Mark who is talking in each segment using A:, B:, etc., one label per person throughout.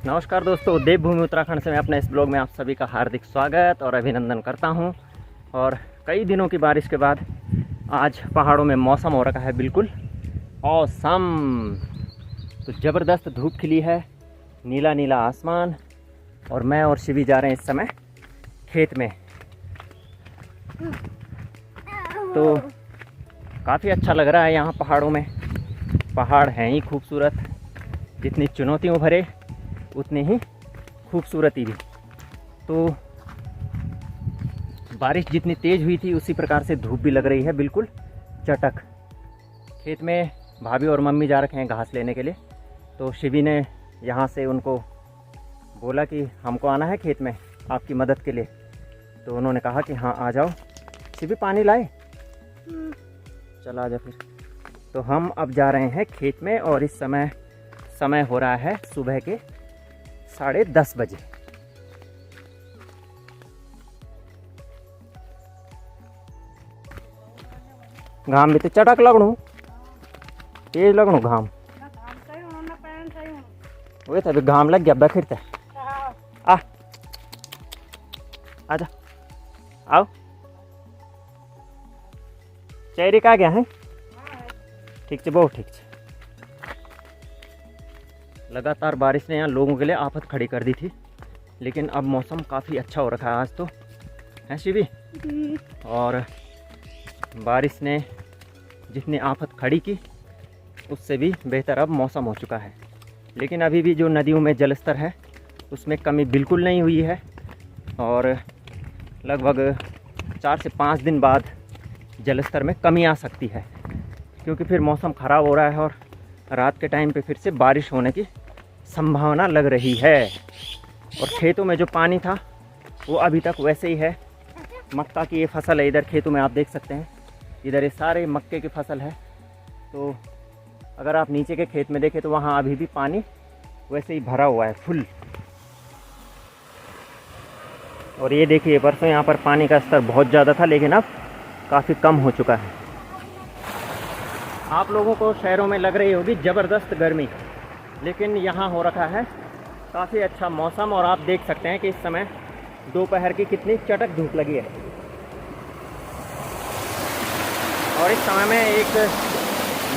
A: नमस्कार दोस्तों, देवभूमि उत्तराखंड से मैं अपने इस ब्लॉग में आप सभी का हार्दिक स्वागत और अभिनंदन करता हूं। और कई दिनों की बारिश के बाद आज पहाड़ों में मौसम हो रखा है बिल्कुल औसम। तो ज़बरदस्त धूप खिली है, नीला नीला आसमान, और मैं और शिवी जा रहे हैं इस समय खेत में। तो काफ़ी अच्छा लग रहा है यहाँ पहाड़ों में। पहाड़ हैं ही खूबसूरत, जितनी चुनौतियों भरे उतनी ही खूबसूरती भी। तो बारिश जितनी तेज़ हुई थी उसी प्रकार से धूप भी लग रही है बिल्कुल चटक। खेत में भाभी और मम्मी जा रखे हैं घास लेने के लिए। तो शिवी ने यहाँ से उनको बोला कि हमको आना है खेत में आपकी मदद के लिए। तो उन्होंने कहा कि हाँ आ जाओ। शिवी पानी लाए? चला जा फिर। तो हम अब जा रहे हैं खेत में और इस समय हो रहा है सुबह के 10:30 बजे। घाम भी तो चटक लगणू, तेज लगणू घाम। वही तो अभी घाम लग गया बखिरता। आजा आओ। चेरी का गया है? ठीक है, बहुत ठीक है। लगातार बारिश ने यहाँ लोगों के लिए आफत खड़ी कर दी थी, लेकिन अब मौसम काफ़ी अच्छा हो रखा है आज तो, है शिवी? और बारिश ने जितनी आफत खड़ी की उससे भी बेहतर अब मौसम हो चुका है। लेकिन अभी भी जो नदियों में जलस्तर है उसमें कमी बिल्कुल नहीं हुई है, और लगभग 4 से 5 दिन बाद जलस्तर में कमी आ सकती है, क्योंकि फिर मौसम ख़राब हो रहा है और रात के टाइम पे फिर से बारिश होने की संभावना लग रही है। और खेतों में जो पानी था वो अभी तक वैसे ही है। मक्का की ये फसल है, इधर खेतों में आप देख सकते हैं, इधर ये सारे मक्के की फसल है। तो अगर आप नीचे के खेत में देखें तो वहाँ अभी भी पानी वैसे ही भरा हुआ है फुल। और ये देखिए, परसों यहाँ पर पानी का स्तर बहुत ज़्यादा था, लेकिन अब काफ़ी कम हो चुका है। आप लोगों को शहरों में लग रही होगी ज़बरदस्त गर्मी, लेकिन यहाँ हो रखा है काफ़ी अच्छा मौसम। और आप देख सकते हैं कि इस समय दोपहर की कितनी चटक धूप लगी है। और इस समय मैं एक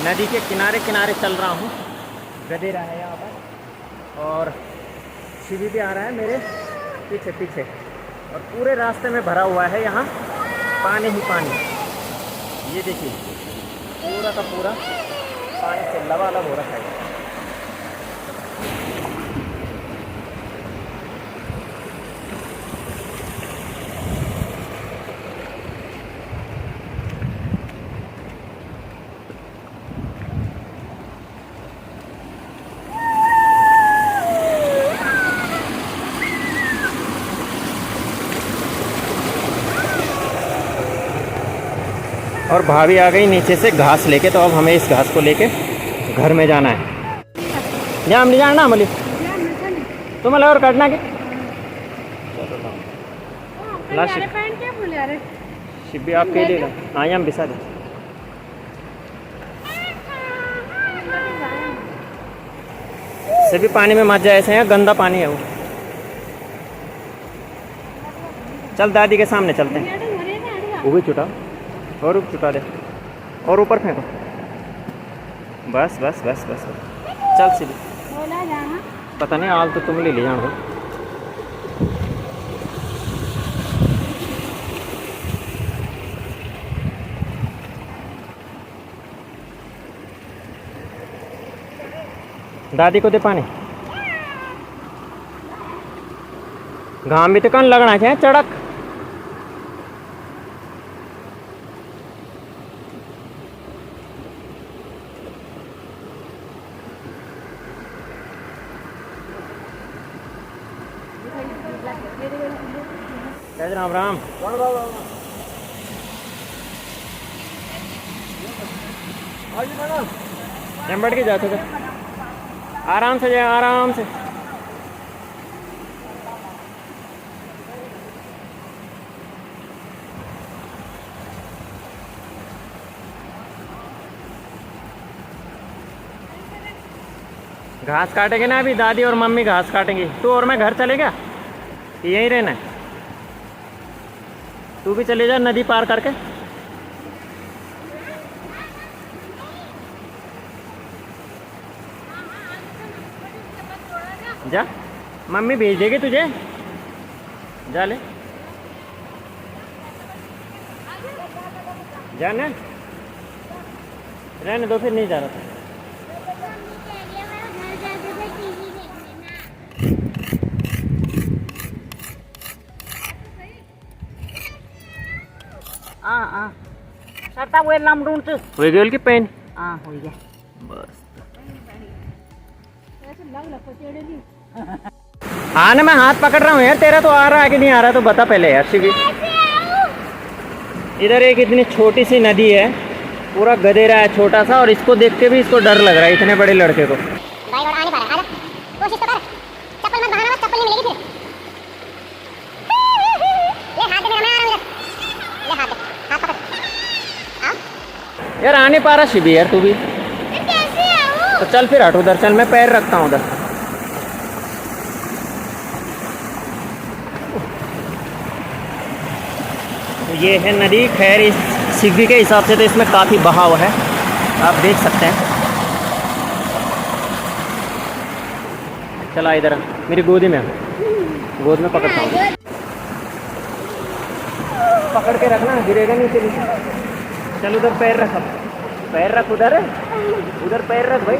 A: नदी के किनारे किनारे चल रहा हूँ। गधेरा है यहाँ पर, और शिवी भी आ रहा है मेरे पीछे पीछे, और पूरे रास्ते में भरा हुआ है यहाँ पानी ही पानी। ये देखिए, पूरा का पूरा पानी से लबालब हो रखा है। और भाभी आ गई नीचे से घास लेके। तो अब हमें इस घास को लेके घर में जाना है। यहाँ नहीं जाना मलिक, तुम और काटना के शिब्बी आपके लिए हाँ यहाँ बिसा दे। से भी पानी में मत जाए, ऐसे यहाँ गंदा पानी है वो। चल दादी के सामने चलते हैं। वो भी छुटा और छुटा दे और ऊपर फेंको। बस बस बस बस, चल सीधी। पता नहीं आल तो तुम ले जाना। दादी को दे पानी। घाम भी तो कन लगना चाहिए चढ़क। राम राम। बैठ के जाते थे, आराम से जाए आराम से। घास काटेंगे ना अभी, दादी और मम्मी घास काटेंगी। तू और मैं घर चलेगा कि यहीं रहना है? तू भी चले जा नदी पार करके। जा, मम्मी भेज देगी तुझे, जा ले, जाना रहने दो, फिर नहीं जा रहा था।
B: सरता वे लामडून च
A: हो गेल की पेन?
B: हो गया
A: बस हाँ ना, मैं हाथ पकड़ रहा हूँ यार तेरा। तो आ रहा है कि नहीं आ रहा तो बता पहले यार शिवी। इधर एक इतनी छोटी सी नदी है, पूरा गधेरा है छोटा सा, और इसको देख के भी इसको डर लग रहा है इतने बड़े लड़के को।
C: भाई और आ नहीं पा रहा, आजा कोशिश तो कर, चप्पल मत बहाना, मत चप्पल नहीं मिलेगी फिर। ले हाथ दे मेरा, मैं आ रहा हूं इधर, ले हाथ दे, हाथ पकड़। आओ
A: यार आ नहीं पा रहा शिवी यार, तू भी
C: मैं कैसे आऊं?
A: तो चल फिर हट उधर, चल मैं पैर रखता हूँ उधर। तो ये है नदी। खैर इस सिग्गी के हिसाब से तो इसमें काफ़ी बहाव है, आप देख सकते हैं। चला इधर, मेरी गोदी में, गोद में पकड़ता हूँ। पकड़ के रखना, गिरेगा नहीं फिर। चल उधर पैर रख, पैर रख उधर, उधर पैर रख भाई।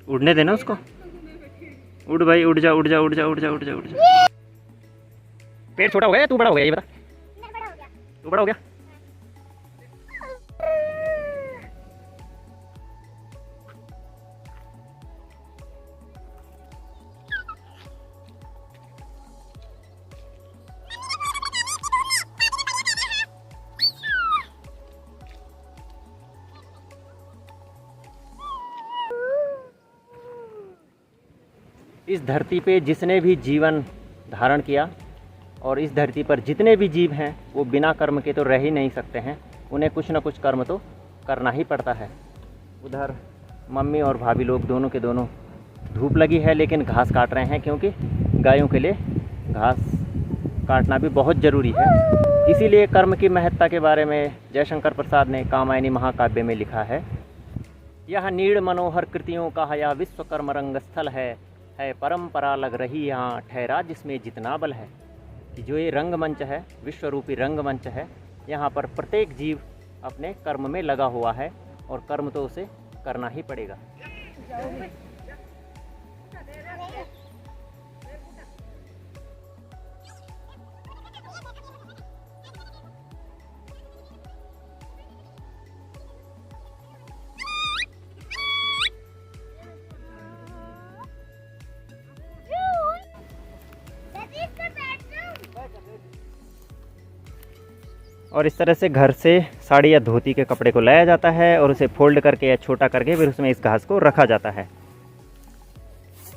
A: उड़ने देना उसको, उड़ भाई, उड़ जा उड़ जा उड़ जा उड़ जा उड़ जा उड़ जा। पेड़ छोटा हो गया या तू बड़ा हो गया, ये बता। तू बड़ा हो गया? इस धरती पे जिसने भी जीवन धारण किया, और इस धरती पर जितने भी जीव हैं, वो बिना कर्म के तो रह ही नहीं सकते हैं। उन्हें कुछ ना कुछ कर्म तो करना ही पड़ता है। उधर मम्मी और भाभी लोग दोनों के दोनों, धूप लगी है लेकिन घास काट रहे हैं, क्योंकि गायों के लिए घास काटना भी बहुत ज़रूरी है। इसीलिए कर्म की महत्ता के बारे में जयशंकर प्रसाद ने कामायनी महाकाव्य में लिखा है, यह नीड़ मनोहर कृतियों का यह विश्वकर्म रंगस्थल है परंपरा लग रही यहाँ ठहरा जिसमें जितना बल है। कि जो ये रंगमंच है, विश्वरूपी रंगमंच है, यहाँ पर प्रत्येक जीव अपने कर्म में लगा हुआ है, और कर्म तो उसे करना ही पड़ेगा। और इस तरह से घर से साड़ी या धोती के कपड़े को लाया जाता है, और उसे फोल्ड करके या छोटा करके फिर उसमें इस घास को रखा जाता है।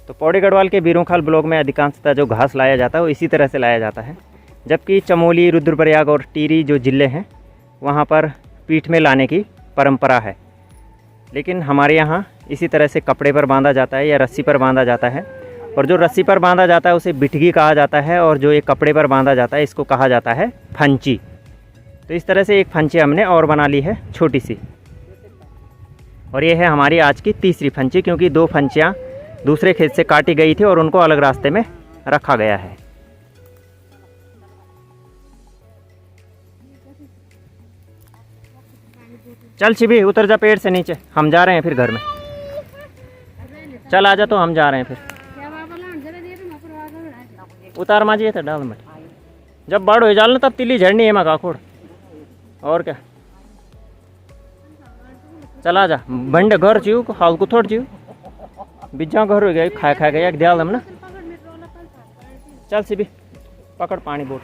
A: तो पौड़ी गढ़वाल के बीरोंखाल ब्लॉक में अधिकांशतः जो घास लाया जाता है वो इसी तरह से लाया जाता है, जबकि चमोली, रुद्रप्रयाग और टिहरी जो ज़िले हैं वहाँ पर पीठ में लाने की परंपरा है। लेकिन हमारे यहाँ इसी तरह से कपड़े पर बांधा जाता है या रस्सी पर बांधा जाता है, और जो रस्सी पर बांधा जाता है उसे बिठगी कहा जाता है, और जो ये कपड़े पर बांधा जाता है इसको कहा जाता है फंची। तो इस तरह से एक फंची हमने और बना ली है छोटी सी, और ये है हमारी आज की तीसरी फंची, क्योंकि 2 फंचियाँ दूसरे खेत से काटी गई थी और उनको अलग रास्ते में रखा गया है। चल शिवी उतर जा पेड़ से नीचे, हम जा रहे हैं फिर घर में। चल आजा, तो हम जा रहे हैं फिर। उतार माजिए तो डाल मत, जब बड़ हो जाल ना तब तिली झड़नी है मैं काकोड़, और क्या। चला जा, बंडे घर चीव हाल को थोड़ चीव बिजा घर हो गया, खा खा गया दिया हम ना। चल शिवी पकड़ पानी बोट।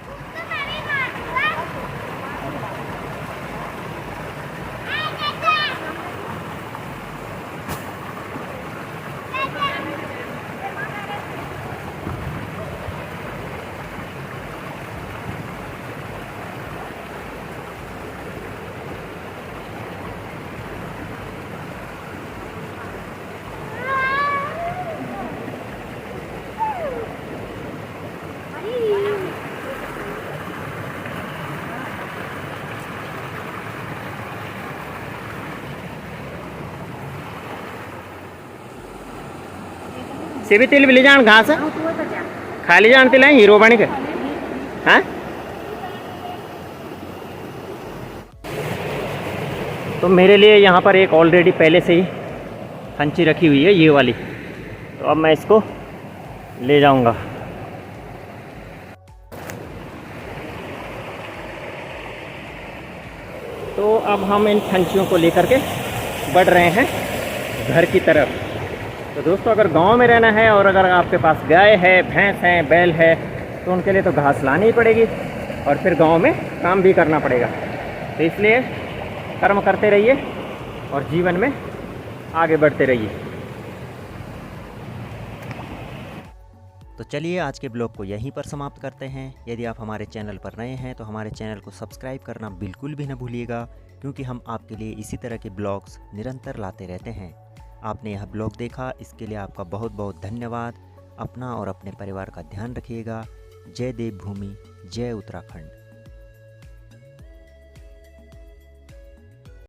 A: भी तिल भी ले जान घास खाली जान तिल हीरो बन के हैं। तो मेरे लिए यहाँ पर एक ऑलरेडी पहले से ही खंची रखी हुई है ये वाली, तो अब मैं इसको ले जाऊँगा। तो अब हम इन खंचियों को लेकर के बढ़ रहे हैं घर की तरफ। तो दोस्तों अगर गांव में रहना है और अगर आपके पास गाय है, भैंस है, बैल है, तो उनके लिए तो घास लानी ही पड़ेगी और फिर गांव में काम भी करना पड़ेगा। तो इसलिए कर्म करते रहिए और जीवन में आगे बढ़ते रहिए। तो चलिए आज के ब्लॉग को यहीं पर समाप्त करते हैं। यदि आप हमारे चैनल पर नए हैं तो हमारे चैनल को सब्सक्राइब करना बिल्कुल भी ना भूलिएगा, क्योंकि हम आपके लिए इसी तरह के ब्लॉग्स निरंतर लाते रहते हैं। आपने यह ब्लॉग देखा, इसके लिए आपका बहुत बहुत धन्यवाद। अपना और अपने परिवार का ध्यान रखिएगा। जय देवभूमि, जय उत्तराखंड।